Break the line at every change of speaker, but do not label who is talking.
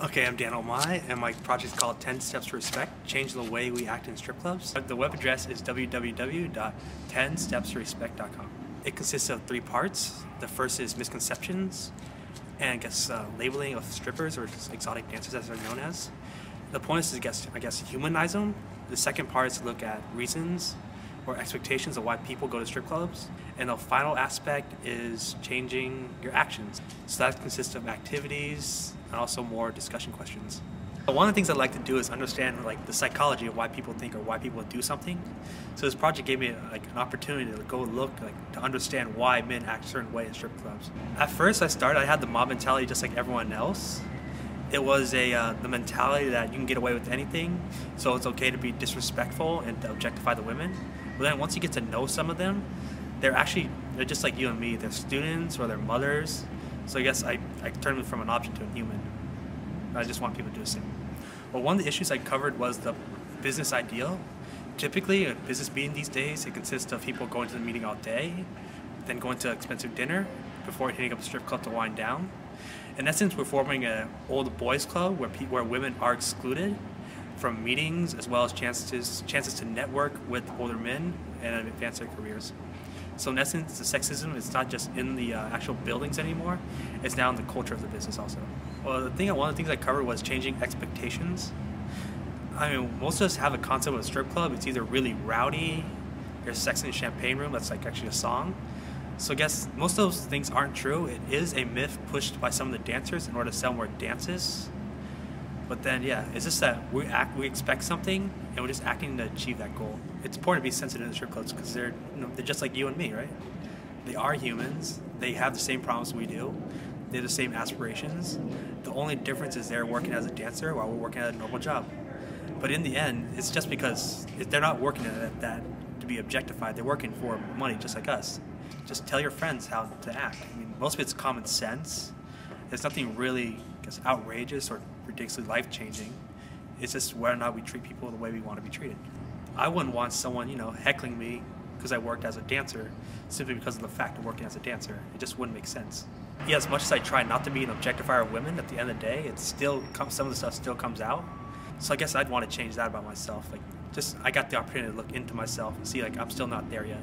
Okay, I'm Daniel Mai, and my project is called 10 Steps to Respect, Change the Way We Act in Strip Clubs. The web address is www.10stepstorespect.com. It consists of 3 parts. The first is misconceptions, and I guess labeling of strippers, or just exotic dancers as they're known as. The point is to, I guess, humanize them. The second part is to look at reasons or expectations of why people go to strip clubs. And the final aspect is changing your actions. So that consists of activities and also more discussion questions. One of the things I'd like to do is understand the psychology of why people think or why people do something. So this project gave me an opportunity to go look, to understand why men act a certain way in strip clubs. At first I had the mob mentality just like everyone else. It was the mentality that you can get away with anything, so it's okay to be disrespectful and to objectify the women. But then once you get to know some of them, they're just like you and me. They're students or they're mothers. So I guess I turned them from an object to a human. I just want people to do the same. Well, one of the issues I covered was the business ideal. Typically, a business meeting these days, it consists of people going to the meeting all day, then going to an expensive dinner before hitting up the strip club to wind down. In essence, we're forming an old boys club where women are excluded from meetings, as well as chances to network with older men and advance their careers. So in essence, the sexism is not just in the actual buildings anymore, it's now in the culture of the business also. Well, one of the things I covered was changing expectations. I mean, most of us have a concept of a strip club. It's either really rowdy, there's sex in the champagne room, that's actually a song. So I guess most of those things aren't true. It is a myth pushed by some of the dancers in order to sell more dances. But then, yeah, it's just that we expect something, and we're just acting to achieve that goal. It's important to be sensitive to strip clubs because they're just like you and me, right? They are humans. They have the same problems we do. They have the same aspirations. The only difference is they're working as a dancer while we're working at a normal job. But in the end, it's just because they're not working at that to be objectified. They're working for money, just like us. Just tell your friends how to act. I mean, most of it's common sense. There's nothing really, outrageous or ridiculously life-changing. It's just whether or not we treat people the way we want to be treated. I wouldn't want someone, heckling me because I worked as a dancer simply because of the fact of working as a dancer. It just wouldn't make sense. Yeah, as much as I try not to be an objectifier of women, at the end of the day, some of the stuff still comes out. So I guess I'd want to change that about myself. I got the opportunity to look into myself and see I'm still not there yet.